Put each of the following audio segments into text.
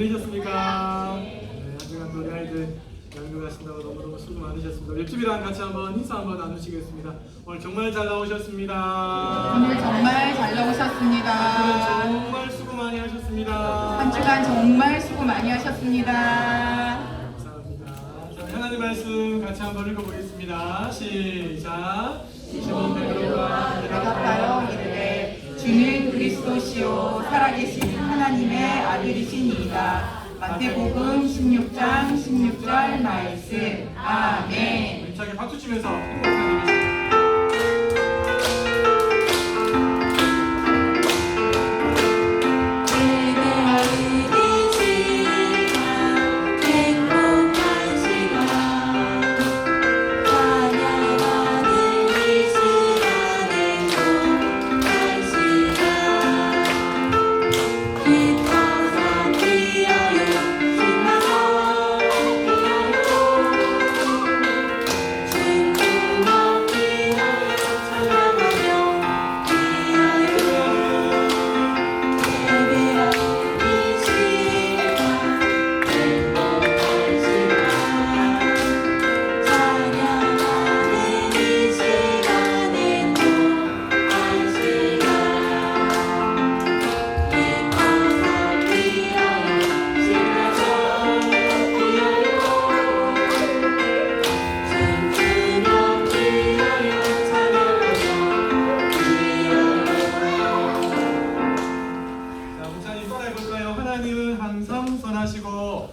지내셨습니까? 네, 한 주간 우리 아이들 연극하신다고 너무너무 수고 많으셨습니다. 옆집이랑 같이 한번 인사 한번 나누시겠습니다. 오늘 정말 잘 나오셨습니다. 오늘 정말 잘 나오셨습니다. 정말 수고 많이 하셨습니다. 한 주간 정말 수고 많이 하셨습니다. 감사합니다. 자, 하나님 말씀 같이 한번 읽어보겠습니다. 시작. 시몬 베드로가 대답하여 이르되 주는 그리스도시요 살아계신 하나님의 아들이시니이다. 마태복음 16장 16절 말씀. 아멘. 힘차게 박수 치면서 행복하게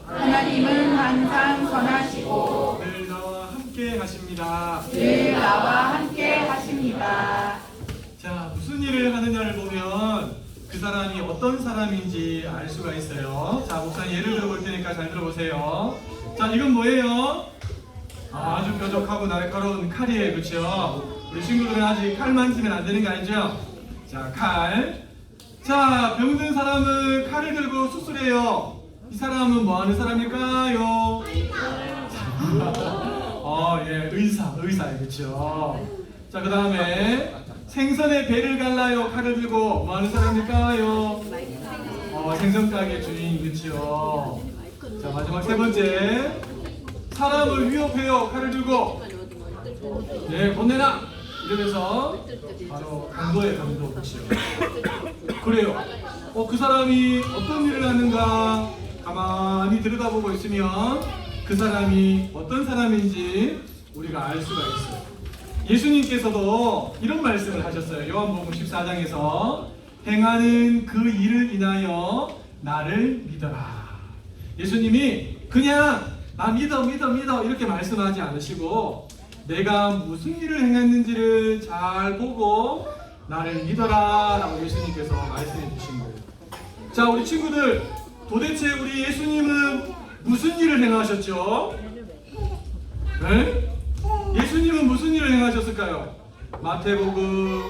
하나님은 항상 선하시고 늘 나와 함께 하십니다. 늘 나와 함께 하십니다. 자, 무슨 일을 하느냐를 보면 그 사람이 어떤 사람인지 알 수가 있어요. 자, 목사님 예를 들어볼 테니까 잘 들어보세요. 자, 이건 뭐예요? 아주 뾰족하고 날카로운 칼이에요. 그렇죠? 우리 친구들은 아직 칼 만지면 안 되는 거 아니죠? 자, 칼. 자, 병든 사람은 칼을 들고 수술해요. 이 사람은 뭐 하는 사람일까요? 예, 의사예요. 그렇죠? 자, 그 다음에 생선의 배를 갈라요. 칼을 들고 뭐 하는 사람일까요? 생선 가게 주인. 그렇죠? 자, 마지막 세 번째, 사람을 위협해요. 칼을 들고. 네, 건네나 이러면서 바로 강도예요. 강도. 그렇죠? 그래요. 그 사람이 어떤 일을 하는가 가만히 들여다보고 있으면 그 사람이 어떤 사람인지 우리가 알 수가 있어요. 예수님께서도 이런 말씀을 하셨어요. 요한복음 14장에서 행하는 그 일을 인하여 나를 믿어라. 예수님이 그냥 나 믿어 이렇게 말씀하지 않으시고 내가 무슨 일을 행했는지를 잘 보고 나를 믿어라 라고 예수님께서 말씀해 주신 거예요. 자, 우리 친구들, 도대체 우리 예수님은 무슨 일을 행하셨죠? 네? 예수님은 무슨 일을 행하셨을까요? 마태복음,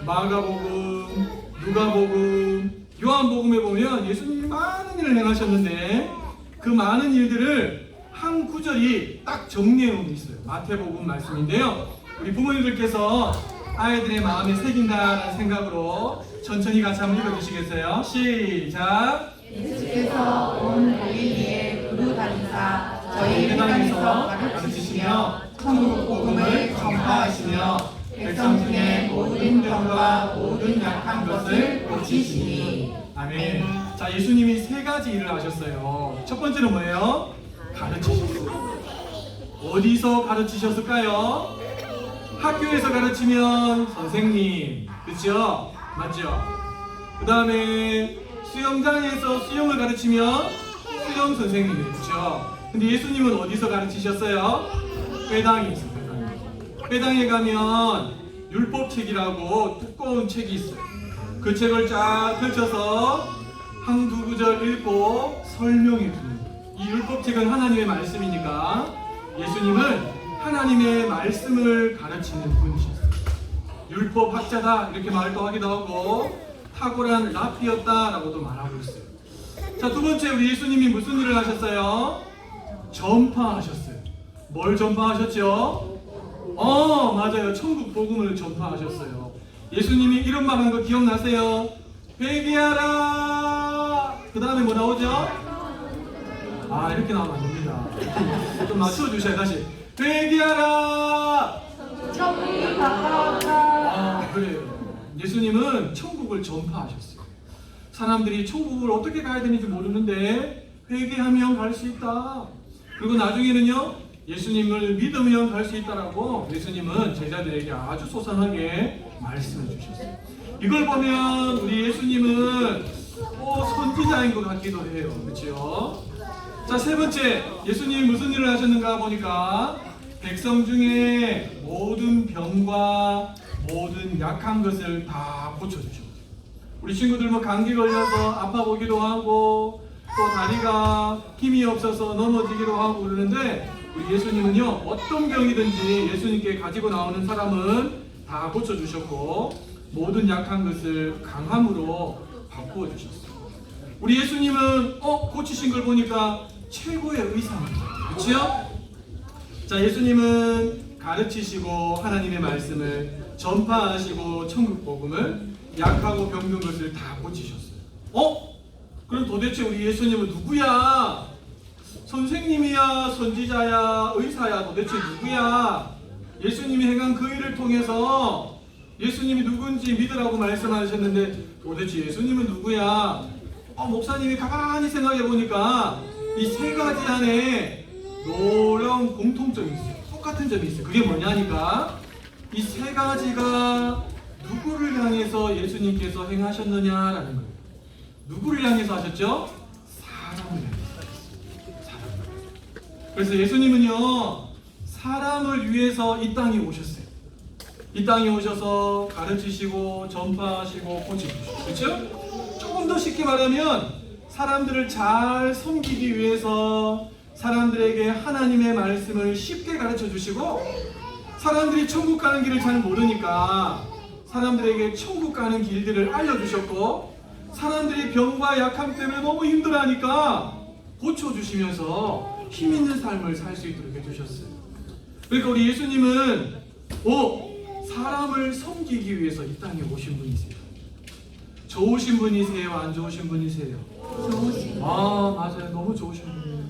마가복음, 누가복음, 요한복음에 보면 예수님이 많은 일을 행하셨는데 그 많은 일들을 한 구절이 딱 정리해 놓은 게 있어요. 마태복음 말씀인데요. 우리 부모님들께서 아이들의 마음에 새긴다는 생각으로 천천히 같이 한번 읽어주시겠어요? 시작! 예수께서 온 갈릴리에 두루 다니사 저희 회당에서 가르치시며 천국 복음을 전파하시며 백성 중에 모든 병과 모든 약한 것을 고치시니. 아멘. 자, 예수님이 세 가지 일을 하셨어요. 첫 번째는 뭐예요? 가르치셨어요. 어디서 가르치셨을까요? 학교에서 가르치면 선생님, 그렇죠? 맞죠? 그 다음에 수영장에서 수영을 가르치면 수영 선생님이, 그렇죠? 근데 예수님은 어디서 가르치셨어요? 회당에 있어요. 회당에 가면 율법책이라고 두꺼운 책이 있어요. 그 책을 쫙 펼쳐서 한두 구절 읽고 설명해 주는 거예요. 이 율법책은 하나님의 말씀이니까 예수님은 하나님의 말씀을 가르치는 분이셨어요. 율법학자다 이렇게 말도 하기도 하고 탁월한 랍비였다라고도 말하고 있어요. 자, 두 번째, 우리 예수님이 무슨 일을 하셨어요? 전파하셨어요. 뭘 전파하셨죠? 맞아요. 천국 복음을 전파하셨어요. 예수님이 이런 말 한 거 기억나세요? 회개하라. 그 다음에 뭐 나오죠? 아, 이렇게 나오면 안 됩니다. 좀 맞춰주셔야 다시. 회개하라! 천국이 가까웠다. 아, 그래요. 예수님은 천국을 전파하셨어요. 사람들이 천국을 어떻게 가야 되는지 모르는데 회개하면 갈 수 있다. 그리고 나중에는요, 예수님을 믿으면 갈 수 있다라고 예수님은 제자들에게 아주 소상하게 말씀해 주셨어요. 이걸 보면 우리 예수님은 선지자인 것 같기도 해요. 그렇죠? 자, 세 번째, 예수님이 무슨 일을 하셨는가 보니까 백성 중에 모든 병과 모든 약한 것을 다 고쳐주셨어요. 우리 친구들 뭐 감기 걸려서 아파 보기도 하고 또 다리가 힘이 없어서 넘어지기도 하고 그러는데 우리 예수님은요, 어떤 병이든지 예수님께 가지고 나오는 사람은 다 고쳐주셨고 모든 약한 것을 강함으로 바꾸어 주셨어요. 우리 예수님은 고치신 걸 보니까 최고의 의사입니다. 그렇죠? 자, 예수님은 가르치시고 하나님의 말씀을 전파하시고 천국 복음을 약하고 병든 것을 다 고치셨어요. 그럼 도대체 우리 예수님은 누구야? 선생님이야, 선지자야, 의사야, 도대체 누구야? 예수님이 행한 그 일을 통해서 예수님이 누군지 믿으라고 말씀하셨는데 도대체 예수님은 누구야? 목사님이 가만히 생각해 보니까 이 세 가지 안에 놀라운 공통점이 있어요. 똑같은 점이 있어요. 그게 뭐냐니까 이 세 가지가 누구를 향해서 예수님께서 행하셨느냐라는 거예요. 누구를 향해서 하셨죠? 사람을 향해서 하셨어요. 사람을. 그래서 예수님은요, 사람을 위해서 이 땅에 오셨어요. 이 땅에 오셔서 가르치시고 전파하시고 고치시고, 그렇죠? 조금 더 쉽게 말하면 사람들을 잘 섬기기 위해서 사람들에게 하나님의 말씀을 쉽게 가르쳐 주시고 사람들이 천국 가는 길을 잘 모르니까 사람들에게 천국 가는 길들을 알려주셨고 사람들이 병과 약함 때문에 너무 힘들어하니까 고쳐주시면서 힘 있는 삶을 살 수 있도록 해주셨어요. 그러니까 우리 예수님은 사람을 섬기기 위해서 이 땅에 오신 분이세요. 좋으신 분이세요? 안 좋으신 분이세요? 좋으신 분. 맞아요. 너무 좋으신 분이에요.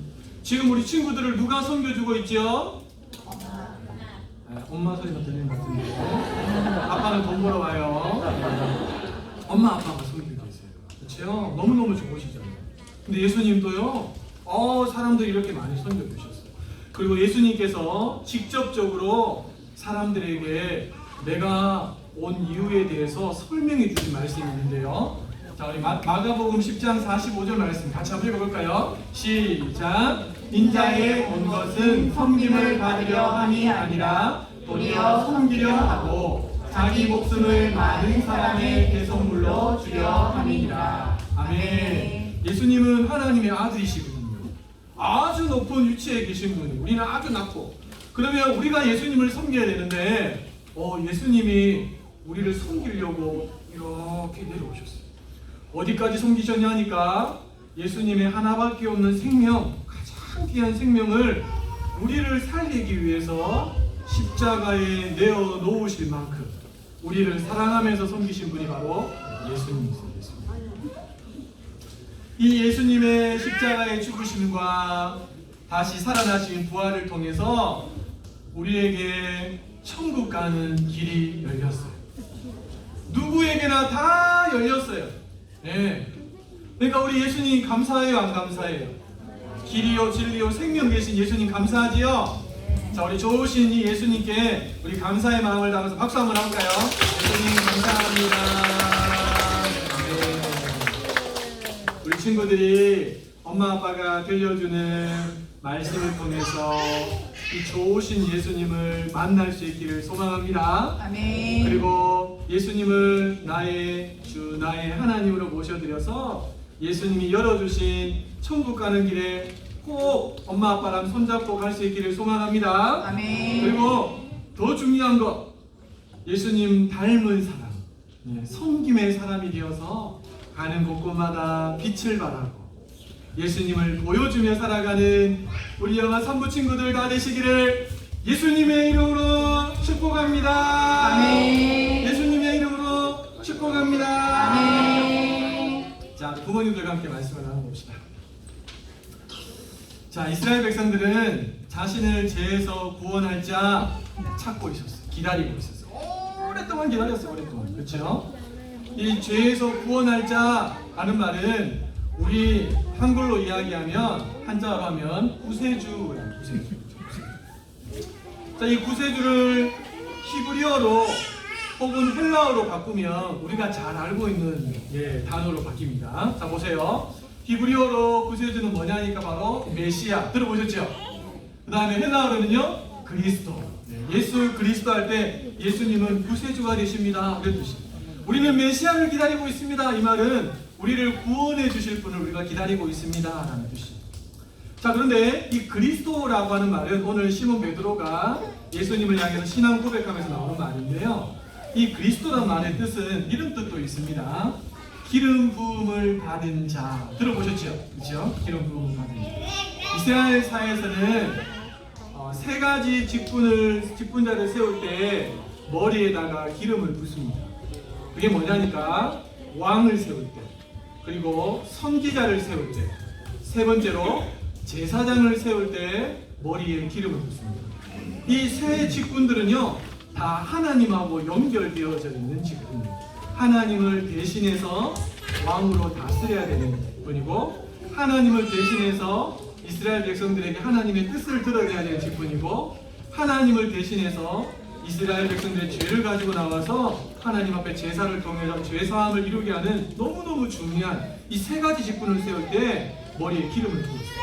지금 우리 친구들을 누가 섬겨주고 있죠? 엄마 소리가 들리는 것 같은데 아빠는 돈 벌어 와요. 엄마 아빠가 섬기고 있어요. 그렇죠? 너무너무 좋으시잖아요. 근데 예수님도요, 사람들이 이렇게 많이 섬겨주셨어요. 그리고 예수님께서 직접적으로 사람들에게 내가 온 이유에 대해서 설명해 주신 말씀이 있는데요. 자, 우리 마가복음 10장 45절 말씀 같이 한번 읽어볼까요? 시작! 인자에 온 것은 섬김을 받으려 함이 아니라 도리어 섬기려 하고 자기 목숨을 많은 사람의 대속물로 주려 함이니라. 아멘. 예수님은 하나님의 아들이시거든요. 아주 높은 위치에 계신 분이, 우리는 아주 낮고. 그러면 우리가 예수님을 섬겨야 되는데 예수님이 우리를 섬기려고 이렇게 내려오셨어요. 어디까지 섬기셨냐니까 예수님의 하나밖에 없는 생명, 가장 귀한 생명을 우리를 살리기 위해서 십자가에 내어놓으실 만큼 우리를 사랑하면서 섬기신 분이 바로 예수님이세요. 이 예수님의 십자가의 죽으심과 다시 살아나신 부활을 통해서 우리에게 천국 가는 길이 열렸어요. 누구에게나 다 열렸어요. 네. 그러니까 우리 예수님 감사해요, 안 감사해요? 길이요, 진리요, 생명 계신 예수님 감사하지요? 자, 우리 좋으신 이 예수님께 우리 감사의 마음을 담아서 박수 한번 할까요? 예수님 감사합니다. 네. 우리 친구들이 엄마 아빠가 들려주는 말씀을 통해서 이 좋으신 예수님을 만날 수 있기를 소망합니다. 아멘. 그리고 예수님을 나의 주, 나의 하나님으로 모셔드려서 예수님이 열어주신 천국 가는 길에 꼭 엄마 아빠랑 손잡고 갈 수 있기를 소망합니다. 아멘. 그리고 더 중요한 거, 예수님 닮은 사람, 섬김의 사람이 되어서 가는 곳곳마다 빛을 발하고 예수님을 보여주며 살아가는 우리 영아 산부 친구들 다 되시기를 예수님의 이름으로 축복합니다. 아멘. 예수님의 이름으로 축복합니다. 아멘. 자, 부모님들과 함께 말씀을 나눠봅시다. 자, 이스라엘 백성들은 자신을 죄에서 구원할 자 찾고 있었어요. 기다리고 있었어요. 오랫동안 기다렸어요. 오랫동안. 그렇죠? 이 죄에서 구원할 자라는 말은 우리 한글로 이야기하면 한자로 하면 구세주예요. 구세주. 자, 이 구세주를 히브리어로 혹은 헬라어로 바꾸면 우리가 잘 알고 있는 단어로 바뀝니다. 자, 보세요. 히브리어로 구세주는 뭐냐니까 바로 메시아 들어보셨죠? 그 다음에 헬라어로는요 그리스도. 예수 그리스도 할 때 예수님은 구세주가 되십니다. 이런 뜻이에요. 우리는 메시아를 기다리고 있습니다. 이 말은 우리를 구원해 주실 분을 우리가 기다리고 있습니다 라는 뜻이에요. 자, 그런데 이 그리스도라고 하는 말은 오늘 시몬 베드로가 예수님을 향해서 신앙 고백하면서 나오는 말인데요, 이 그리스도라는 말의 뜻은 이런 뜻도 있습니다. 기름 부음을 받은 자. 들어보셨죠? 그렇죠? 기름 부음을 받은 자. 이스라엘 사회에서는 세 가지 직분자를 세울 때 머리에다가 기름을 붓습니다. 그게 뭐냐니까 왕을 세울 때, 그리고 선지자를 세울 때, 세 번째로 제사장을 세울 때 머리에 기름을 붓습니다. 이 세 직분들은요 다 하나님하고 연결되어져 있는 직분입니다. 하나님을 대신해서 왕으로 다스려야 되는 분이고, 하나님을 대신해서 이스라엘 백성들에게 하나님의 뜻을 드러내야 되는 직분이고, 하나님을 대신해서 이스라엘 백성들의 죄를 가지고 나와서 하나님 앞에 제사를 통해서 죄사함을 이루게 하는 너무너무 중요한 이 세 가지 직분을 세울 때 머리에 기름을 부었어요.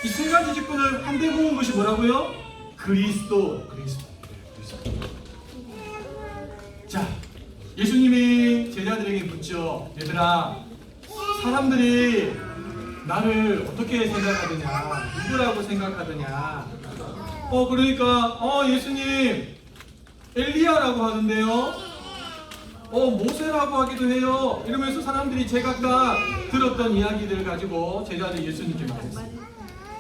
이 세 가지 직분을 한데 모은 것이 뭐라고요? 그리스도. 자, 예수님이 제자들에게 묻죠. 얘들아, 사람들이 나를 어떻게 생각하느냐, 누구라고 생각하느냐. 그러니까 예수님 엘리야라고 하는데요, 모세라고 하기도 해요. 이러면서 사람들이 제각각 들었던 이야기들을 가지고 제자들이 예수님께 말했어요.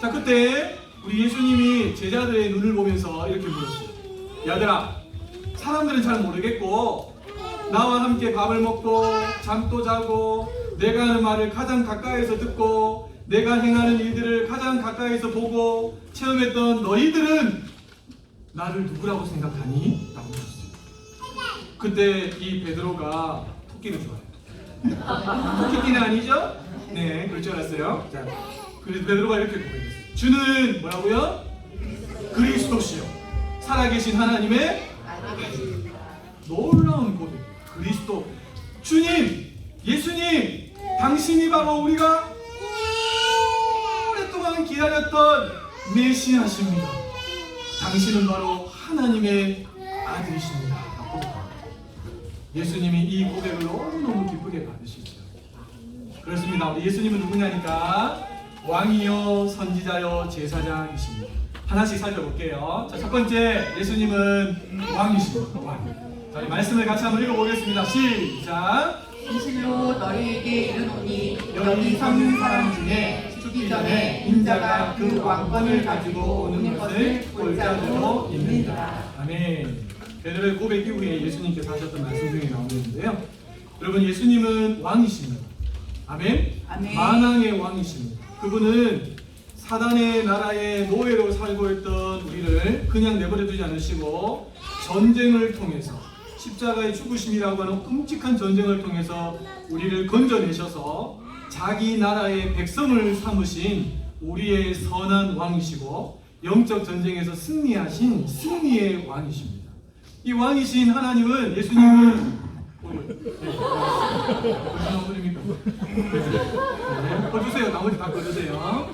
자, 그때 우리 예수님이 제자들의 눈을 보면서 이렇게 물었어요. 얘들아, 사람들은 잘 모르겠고 나와 함께 밥을 먹고 잠도 자고 내가 하는 말을 가장 가까이에서 듣고 내가 행하는 일들을 가장 가까이에서 보고 체험했던 너희들은 나를 누구라고 생각하니? 라고 물었어요. 그때 이 베드로가 토끼를 좋아해요. 토끼는 아니죠? 네, 그럴 줄 알았어요. 자, 그래서 베드로가 이렇게 고백했어요. 주는 뭐라고요? 그리스도시요, 살아계신 하나님의 아들. 놀라운 고백. 그리스도, 주님, 예수님, 당신이 바로 우리가 오랫동안 기다렸던 메시아십니다. 당신은 바로 하나님의 아들이십니다. 예수님이 이 고백을 너무너무 기쁘게 받으시죠. 그렇습니다. 우리 예수님은 누구냐니까 왕이요, 선지자요, 제사장이십니다. 하나씩 살펴볼게요. 자, 첫 번째, 예수님은 왕이십니다. 왕. 자, 이 말씀을 같이 한번 읽어보겠습니다. 시작. 진실로 너희에게 이르노니 여기 서 사람 중에 죽기 전에 인자가 그 왕권을 가지고 오는 것을 볼 자도 있느니라. 아멘. 베드로의 고백 이후에 예수님께서 하셨던 말씀 중에 나오는데요, 여러분, 예수님은 왕이십니다. 아멘. 아멘. 만왕의 왕이십니다. 그분은 사단의 나라의 노예로 살고 있던 우리를 그냥 내버려 두지 않으시고 전쟁을 통해서, 십자가의 죽으심이라고 하는 끔찍한 전쟁을 통해서 우리를 건져내셔서 자기 나라의 백성을 삼으신 우리의 선한 왕이시고, 영적 전쟁에서 승리하신 승리의 왕이십니다. 이 왕이신 하나님은, 예수님은 꺼주세요. 나머지 다 꺼주세요.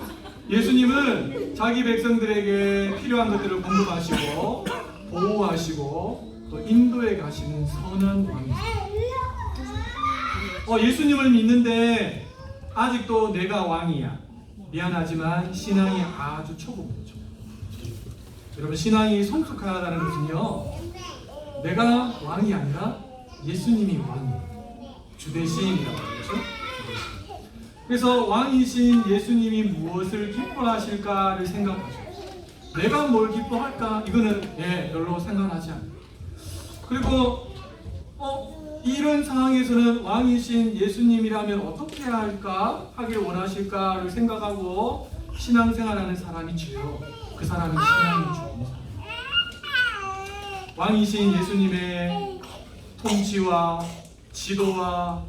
예수님은 자기 백성들에게 필요한 것들을 공급하시고 보호하시고 또 인도에 가시는 선한 왕이십니다. 예수님을 믿는데 아직도 내가 왕이야. 미안하지만 신앙이 아주 초보입니다. 여러분, 신앙이 성숙하다는 것은요, 내가 왕이 아니라 예수님이 왕이에요. 주대신이라고 하죠. 그래서 왕이신 예수님이 무엇을 기뻐하실까를 생각하죠. 내가 뭘 기뻐할까? 이거는 별로 생각하지 않아요. 그리고 이런 상황에서는 왕이신 예수님이라면 어떻게 할까? 하길 원하실까를 생각하고 신앙생활하는 사람이지요. 그 사람이 신앙이 좋은 사람. 왕이신 예수님의 통치와 지도와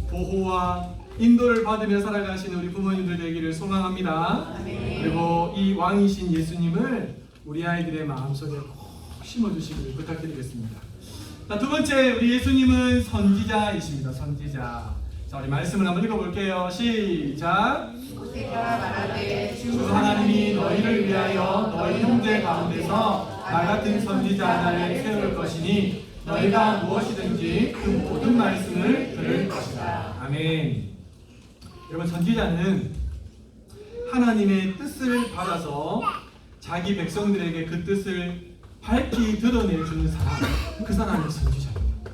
보호와 인도를 받으며 살아가시는 우리 부모님들 되기를 소망합니다. 그리고 이 왕이신 예수님을 우리 아이들의 마음속에 꼭 심어주시기를 부탁드리겠습니다. 자, 두 번째, 우리 예수님은 선지자이십니다. 선지자. 자, 우리 말씀을 한번 읽어볼게요. 시작. 모세가 말하되 주 하나님이 너희를 위하여 너희 형제 가운데서 나 같은 선지자 하나를 세울 것이니 너희가 무엇이든지 그 모든 말씀을 들을 것이다. 아멘. 여러분, 선지자는 하나님의 뜻을 받아서 자기 백성들에게 그 뜻을 밝히 드러내주는 사람, 그 사람이 선지자입니다.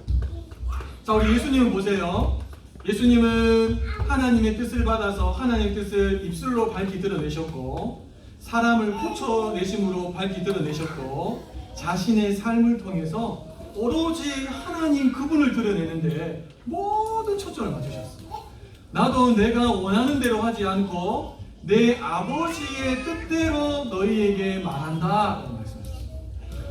자, 우리 예수님은 보세요. 예수님은 하나님의 뜻을 받아서 하나님의 뜻을 입술로 밝히 드러내셨고, 사람을 고쳐내심으로 밝히 드러내셨고, 자신의 삶을 통해서 오로지 하나님 그분을 드러내는데 모든 초점을 맞추셨어요. 나도 내가 원하는 대로 하지 않고 내 아버지의 뜻대로 너희에게 말한다.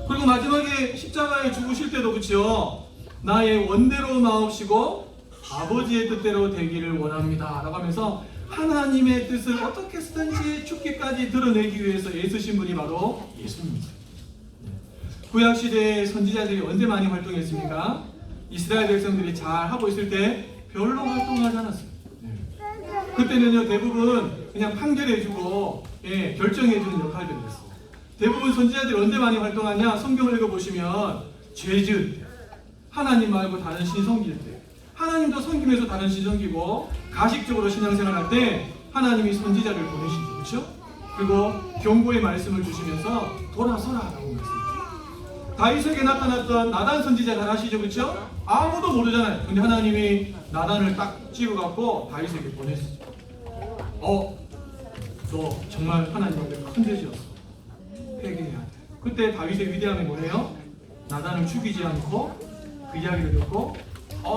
그리고 마지막에 십자가에 죽으실 때도 그렇죠. 나의 원대로 마옵시고 아버지의 뜻대로 되기를 원합니다 라고 하면서 하나님의 뜻을 어떻게 쓰든지 죽기까지 드러내기 위해서 애쓰신 분이 바로 예수님입니다. 구약시대의 선지자들이 언제 많이 활동했습니까? 이스라엘 백성들이 잘 하고 있을 때 별로 활동하지 않았어요. 그때는요, 대부분 그냥 판결해주고 결정해주는 역할들을 했어요. 대부분 선지자들이 언제 많이 활동하냐? 성경을 읽어보시면 죄 지을 때, 하나님 말고 다른 신 섬길 때, 하나님도 섬기면서 다른 신 섬기고, 가식적으로 신앙생활할 때 하나님이 선지자를 보내시죠. 그렇죠? 그리고 경고의 말씀을 주시면서 돌아서라라고 말씀하세요. 다윗에게 나타났던 나단 선지자 잘 아시죠? 그렇죠? 아무도 모르잖아요. 근데 하나님이 나단을 딱 찍어갖고 다윗에게 보냈어요. 너 정말 하나님 앞에 큰 죄지었어. 회개해야 돼. 그때 다윗의 위대함이 뭐예요? 나단을 죽이지 않고 그 이야기를 듣고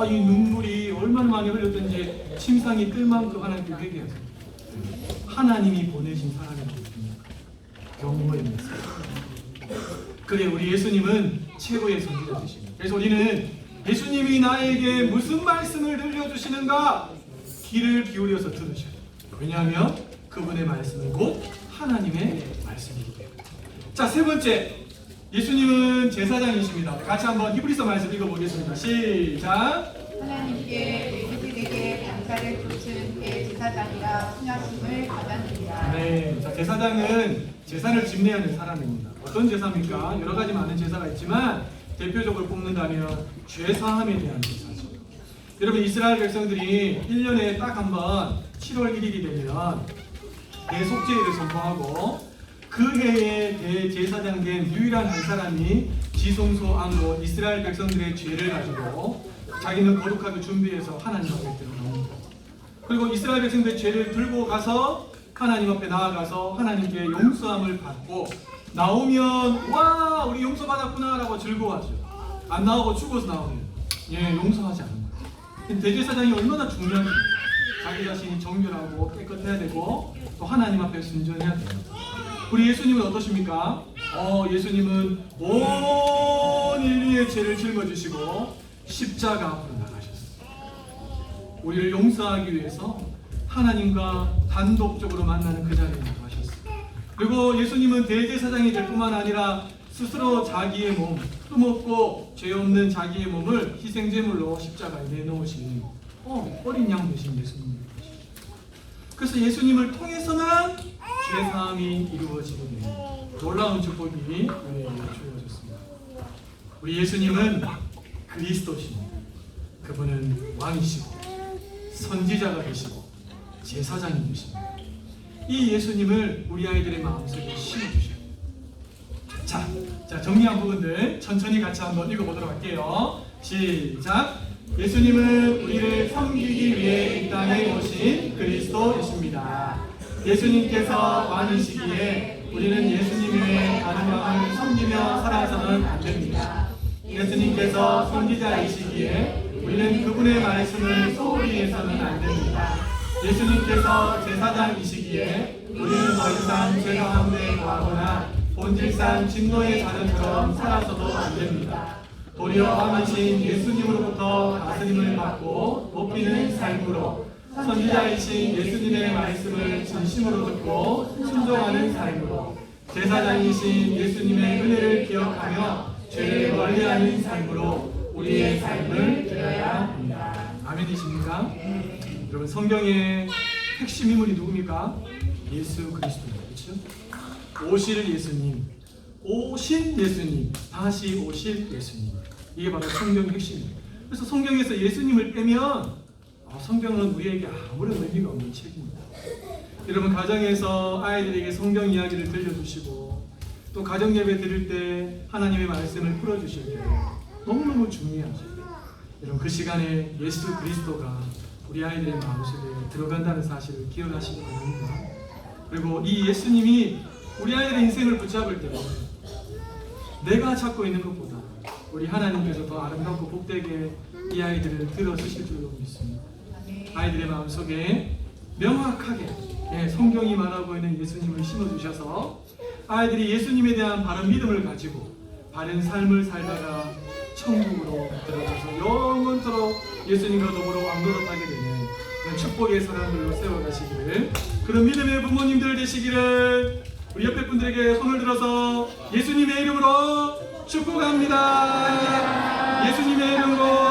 이 눈물이 얼마나 많이 흘렸든지 침상이 뜰 만큼 하나님께 회개하세요. 하나님이 보내신 사람이라고 경고의 말씀. 그래, 우리 예수님은 최고의 선지자이십니다. 그래서 우리는 예수님이 나에게 무슨 말씀을 들려주시는가 귀를 기울여서 들으셔야 돼요. 왜냐하면 그분의 말씀은 곧 하나님의 말씀이기 때문에. 자, 세 번째, 예수님은 제사장이십니다. 같이 한번 히브리서 말씀 읽어보겠습니다. 시작. 하나님께 레위들에게 반차를 쫓은 대제사장이라 칭하심을 받았느니라. 네, 자, 제사장은 제사를 집례하는 사람입니다. 어떤 제사입니까? 여러 가지 많은 제사가 있지만 대표적으로 뽑는다면 죄사함에 대한 제사죠. 여러분, 이스라엘 백성들이 1년에 딱 한 번 7월 1일이 되면 대속죄일을 선포하고 그 해에 대제사장 된 유일한 한 사람이 지성소 안고 이스라엘 백성들의 죄를 가지고 자기는 거룩하게 준비해서 하나님 앞에 들어갑니다. 그리고 이스라엘 백성들의 죄를 들고 가서 하나님 앞에 나아가서 하나님께 용서함을 받고 나오면 와, 우리 용서받았구나 라고 즐거워하죠. 안 나오고 죽어서 나오면 용서하지 않는 거예요. 대제사장이 얼마나 중요한지, 자기 자신이 정결하고 깨끗해야 되고 또 하나님 앞에 순전해야 돼요. 우리 예수님은 어떠십니까? 예수님은 온 인류의 죄를 짊어지시고 십자가 앞으로 나가셨어요. 우리를 용서하기 위해서 하나님과 단독적으로 만나는 그 자리에 나가셨어요. 그리고 예수님은 대제사장이 될 뿐만 아니라 스스로 자기의 몸, 흠없고 죄 없는 자기의 몸을 희생제물로 십자가에 내놓으신 어린 양 되신 예수님. 그래서 예수님을 통해서만 죄사함이 이루어지게 되는 놀라운 축복이 우리에게 주어졌습니다. 우리 예수님은 그리스도십니다. 그분은 왕이시고 선지자가 되시고 제사장이 되십니다. 이 예수님을 우리 아이들의 마음속에 심어주셔야 돼요. 자, 정리한 부분들 천천히 같이 한번 읽어보도록 할게요. 시작. 예수님은 우리를 섬기기 위해 이 땅에 오신 그리스도이십니다. 예수님께서 왕이시기에 우리는 예수님 외에 다른 왕을 섬기며 살아서는 안 됩니다. 예수님께서 선지자이시기에 우리는 그분의 말씀을 소홀히 해서는 안 됩니다. 예수님께서 제사장이시기에 우리는 더 이상 죄 가운데 거하거나 본질상 진노의 자녀처럼 살아서도 안 됩니다. 도리어 왕이신 예수님으로부터 다스림을 받고 높이는 삶으로 선지자이신 예수님의 말씀을 진심으로 듣고 순종하는 삶으로 제사장이신 예수님의 은혜를 기억하며 죄를 멀리하는 삶으로 우리의 삶을 드려야 합니다. 아멘이십니까? 여러분, 성경의 핵심 인물이 누굽니까? 예수 그리스도입니다. 그렇죠? 오실 예수님, 오신 예수님, 다시 오실 예수님. 이게 바로 성경의 핵심입니다. 그래서 성경에서 예수님을 빼면 성경은 우리에게 아무런 의미가 없는 책입니다. 여러분, 가정에서 아이들에게 성경 이야기를 들려주시고 또 가정 예배 드릴 때 하나님의 말씀을 풀어주실 때 너무너무 중요하죠. 여러분, 그 시간에 예수 그리스도가 우리 아이들의 마음속에 들어간다는 사실을 기억하시기 바랍니다. 그리고 이 예수님이 우리 아이들의 인생을 붙잡을 때 내가 찾고 있는 것보다 우리 하나님께서 더 아름답고 복되게 이 아이들을 들어주실 줄로 믿습니다. 아이들의 마음속에 명확하게 성경이 말하고 있는 예수님을 심어주셔서 아이들이 예수님에 대한 바른 믿음을 가지고 바른 삶을 살다가 천국으로 들어가서 영원토록 예수님과 더불어 왕노릇하게 되는 그런 축복의 사람들로 세워가시기를, 그런 믿음의 부모님들 되시기를 우리 옆에 분들에게 손을 들어서 예수님의 이름으로 축복합니다. 예수님의 이름으로